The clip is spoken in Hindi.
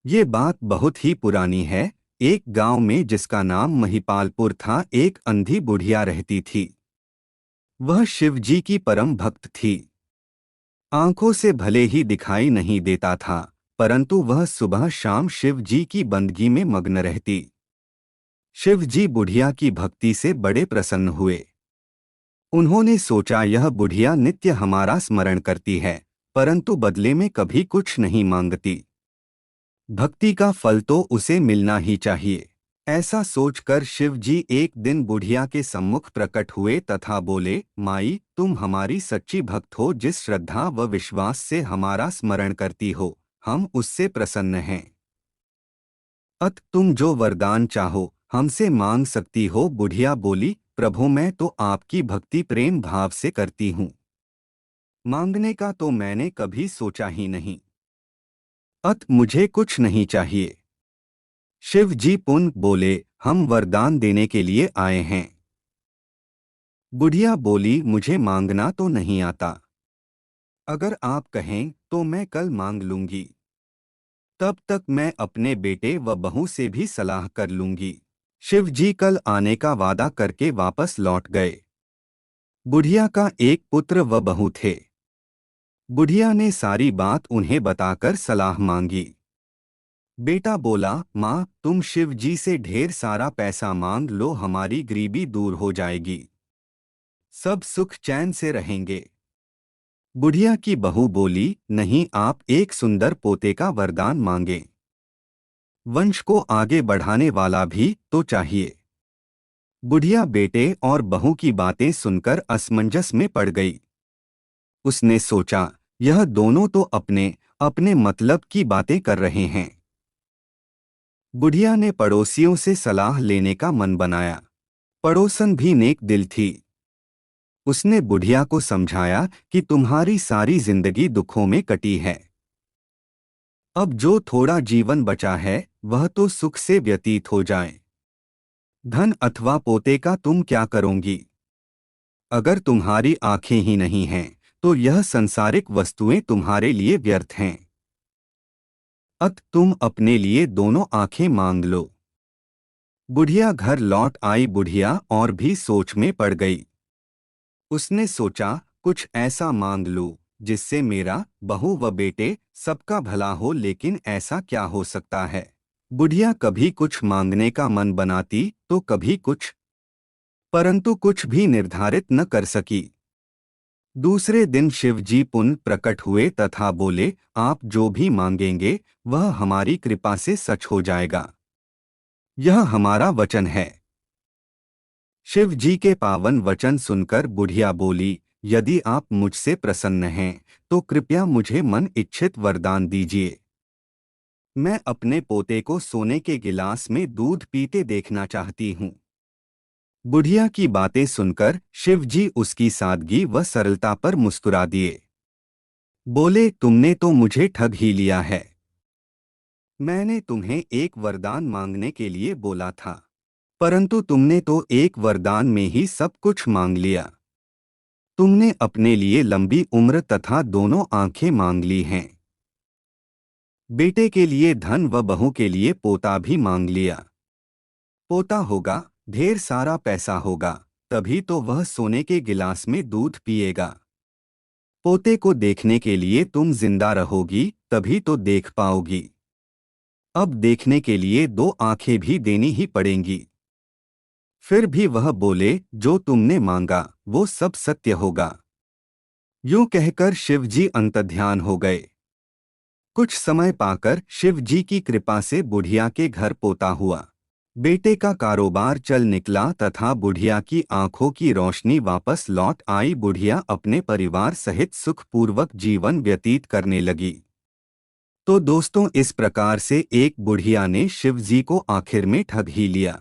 ये बात बहुत ही पुरानी है। एक गांव में जिसका नाम महिपालपुर था, एक अंधी बुढ़िया रहती थी। वह शिव जी की परम भक्त थी। आंखों से भले ही दिखाई नहीं देता था, परंतु वह सुबह शाम शिव जी की बंदगी में मग्न रहती। शिव जी बुढ़िया की भक्ति से बड़े प्रसन्न हुए। उन्होंने सोचा, यह बुढ़िया नित्य हमारा स्मरण करती है, परंतु बदले में कभी कुछ नहीं मांगती। भक्ति का फल तो उसे मिलना ही चाहिए। ऐसा सोचकर शिव जी एक दिन बुढ़िया के सम्मुख प्रकट हुए तथा बोले, माई, तुम हमारी सच्ची भक्त हो। जिस श्रद्धा व विश्वास से हमारा स्मरण करती हो, हम उससे प्रसन्न हैं। अत तुम जो वरदान चाहो हमसे मांग सकती हो। बुढ़िया बोली, प्रभु, मैं तो आपकी भक्ति प्रेम भाव से करती हूँ। मांगने का तो मैंने कभी सोचा ही नहीं। अत मुझे कुछ नहीं चाहिए। शिव जी पुनः बोले, हम वरदान देने के लिए आए हैं। बुढ़िया बोली, मुझे मांगना तो नहीं आता। अगर आप कहें तो मैं कल मांग लूंगी। तब तक मैं अपने बेटे व बहू से भी सलाह कर लूंगी। शिव जी कल आने का वादा करके वापस लौट गए। बुढ़िया का एक पुत्र व बहू थे। बुढ़िया ने सारी बात उन्हें बताकर सलाह मांगी। बेटा बोला, माँ, तुम शिव जी से ढेर सारा पैसा मांग लो, हमारी गरीबी दूर हो जाएगी, सब सुख चैन से रहेंगे। बुढ़िया की बहू बोली, नहीं, आप एक सुंदर पोते का वरदान मांगे। वंश को आगे बढ़ाने वाला भी तो चाहिए। बुढ़िया बेटे और बहू की बातें सुनकर असमंजस में पड़ गई। उसने सोचा, यह दोनों तो अपने अपने मतलब की बातें कर रहे हैं। बुढ़िया ने पड़ोसियों से सलाह लेने का मन बनाया। पड़ोसन भी नेक दिल थी। उसने बुढ़िया को समझाया कि तुम्हारी सारी जिंदगी दुखों में कटी है। अब जो थोड़ा जीवन बचा है वह तो सुख से व्यतीत हो जाए। धन अथवा पोते का तुम क्या करोगी? अगर तुम्हारी आंखें ही नहीं हैं तो यह संसारिक वस्तुएं तुम्हारे लिए व्यर्थ हैं। अत तुम अपने लिए दोनों आंखें मांग लो। बुढ़िया घर लौट आई। बुढ़िया और भी सोच में पड़ गई। उसने सोचा, कुछ ऐसा मांग लूं जिससे मेरा, बहू व बेटे सबका भला हो। लेकिन ऐसा क्या हो सकता है? बुढ़िया कभी कुछ मांगने का मन बनाती तो कभी कुछ, परंतु कुछ भी निर्धारित न कर सकी। दूसरे दिन शिव जी पुनः प्रकट हुए तथा बोले, आप जो भी मांगेंगे वह हमारी कृपा से सच हो जाएगा। यह हमारा वचन है। शिव जी के पावन वचन सुनकर बुढ़िया बोली, यदि आप मुझसे प्रसन्न हैं तो कृपया मुझे मन इच्छित वरदान दीजिए। मैं अपने पोते को सोने के गिलास में दूध पीते देखना चाहती हूँ। बुढ़िया की बातें सुनकर शिव जी उसकी सादगी व सरलता पर मुस्कुरा दिए। बोले, तुमने तो मुझे ठग ही लिया है। मैंने तुम्हें एक वरदान मांगने के लिए बोला था, परंतु तुमने तो एक वरदान में ही सब कुछ मांग लिया। तुमने अपने लिए लंबी उम्र तथा दोनों आंखें मांग ली हैं। बेटे के लिए धन व बहू के लिए पोता भी मांग लिया। पोता होगा, ढेर सारा पैसा होगा, तभी तो वह सोने के गिलास में दूध पिएगा। पोते को देखने के लिए तुम जिंदा रहोगी, तभी तो देख पाओगी। अब देखने के लिए दो आंखें भी देनी ही पड़ेंगी। फिर भी वह बोले, जो तुमने मांगा वो सब सत्य होगा। यूं कहकर शिव जी अंतर्ध्यान हो गए। कुछ समय पाकर शिव जी की कृपा से बुढ़िया के घर पोता हुआ। बेटे का कारोबार चल निकला तथा बुढ़िया की आंखों की रोशनी वापस लौट आई। बुढ़िया अपने परिवार सहित सुखपूर्वक जीवन व्यतीत करने लगी। तो दोस्तों, इस प्रकार से एक बुढ़िया ने शिव जी को आखिर में ठग ही लिया।